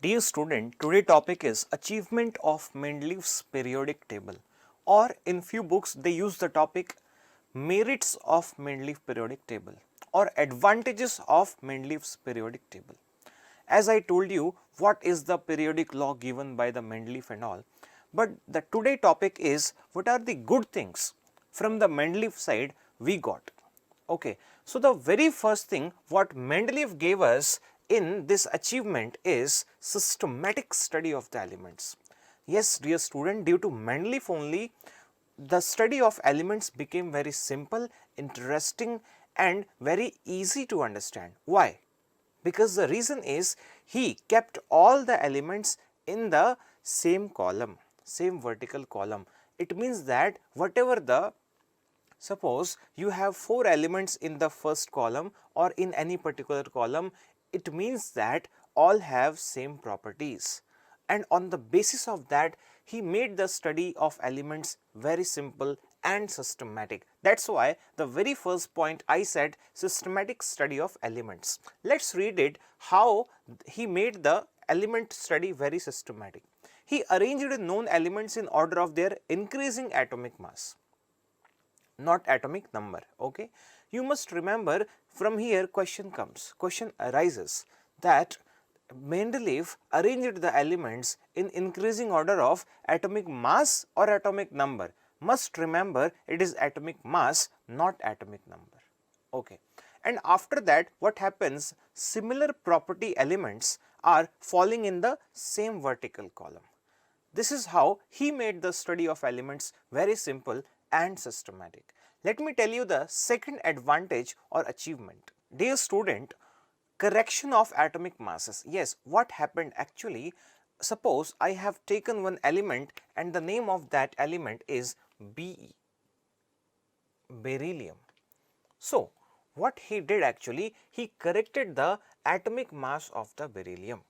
Dear student, today topic is achievement of Mendeleev's periodic table, or in few books they use the topic merits of Mendeleev periodic table or advantages of Mendeleev's periodic table. As I told you what is the periodic law given by the Mendeleev and all, but the today topic is what are the good things from the Mendeleev side we got. Okay. So, the very first thing what Mendeleev gave us in this achievement is systematic study of the elements. Yes, dear student, due to Mendeleev only the study of elements became very simple, interesting and very easy to understand. Why? Because the reason is he kept all the elements in the same column, same vertical column. It means that whatever the suppose you have 4 elements in the first column or in any particular column, it means that all have same properties, and on the basis of that he made the study of elements very simple and systematic. That is why the very first point I said systematic study of elements. Let us read it how he made the element study very systematic. He arranged known elements in order of their increasing atomic mass, not atomic number. Okay. You must remember from here question arises that Mendeleev arranged the elements in increasing order of atomic mass or atomic number. Must remember it is atomic mass, not atomic number. Okay. And after that what happens, similar property elements are falling in the same vertical column. This is how he made the study of elements very simple and systematic. Let me tell you the second advantage or achievement. Dear student, correction of atomic masses. Yes, what happened actually, suppose I have taken one element and the name of that element is Be, beryllium. So, what he did actually, he corrected the atomic mass of the beryllium.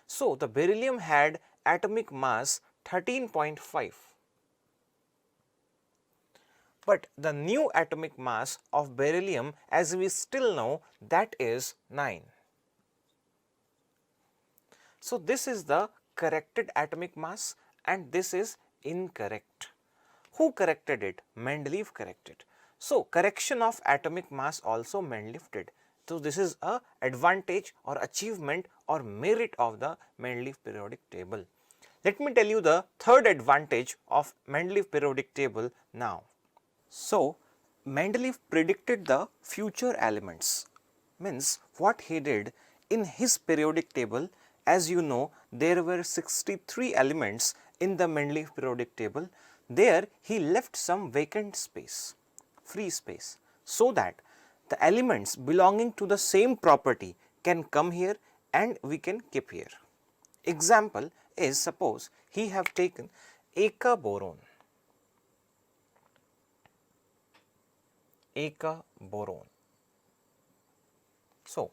So, the beryllium had atomic mass 13.5. But the new atomic mass of beryllium, as we still know, that is 9. So, this is the corrected atomic mass and this is incorrect. Who corrected it? Mendeleev corrected. So, correction of atomic mass also Mendeleev did. So, this is a advantage or achievement or merit of the Mendeleev periodic table. Let me tell you the third advantage of Mendeleev periodic table now. So, Mendeleev predicted the future elements, means what he did in his periodic table. As you know, there were 63 elements in the Mendeleev periodic table. There he left some vacant space, free space, so that the elements belonging to the same property can come here and we can keep here. Example is, suppose he have taken Eka boron. Eka boron. So,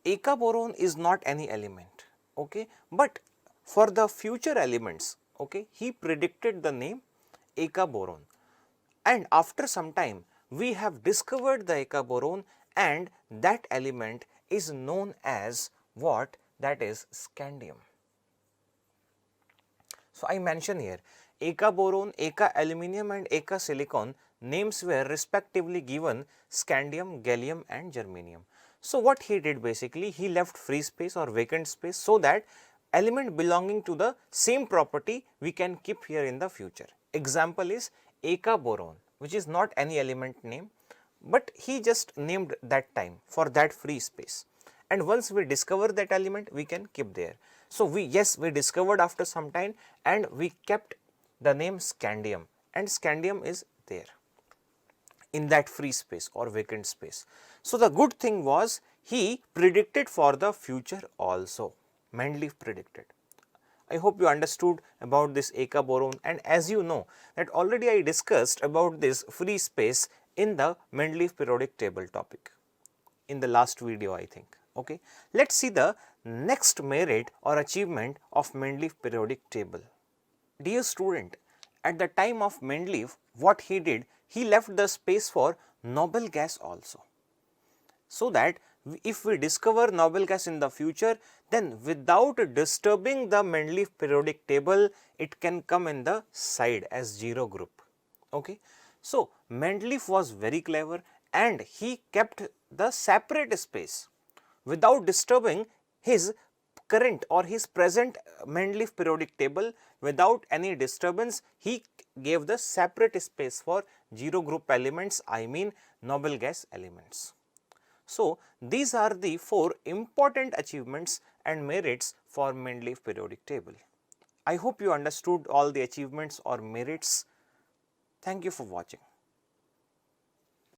Eka boron is not any element, okay, but for the future elements, okay, he predicted the name Eka boron, and after some time we have discovered the Eka boron and that element is known as what? That is scandium. So, I mention here Eka boron, Eka aluminium and Eka silicon names were respectively given scandium, gallium and germanium. So, what he did basically, he left free space or vacant space so that element belonging to the same property we can keep here in the future. Example is Eka boron, which is not any element name, but he just named that time for that free space, and once we discover that element we can keep there. So, we discovered after some time and we kept the name scandium, and scandium is there in that free space or vacant space. So, the good thing was he predicted for the future also. Mendeleev predicted. I hope you understood about this Eka boron, and as you know that already I discussed about this free space in the Mendeleev periodic table topic in the last video, I think. Okay. Let us see the next merit or achievement of Mendeleev periodic table. Dear student, at the time of Mendeleev, what he did, he left the space for noble gas also, so that if we discover noble gas in the future, then without disturbing the Mendeleev periodic table, it can come in the side as 0 group. Okay. So, Mendeleev was very clever and he kept the separate space without disturbing his current or his present Mendeleev periodic table. Without any disturbance, he gave the separate space for 0 group elements, I mean noble gas elements. So, these are the 4 important achievements and merits for Mendeleev periodic table. I hope you understood all the achievements or merits. Thank you for watching.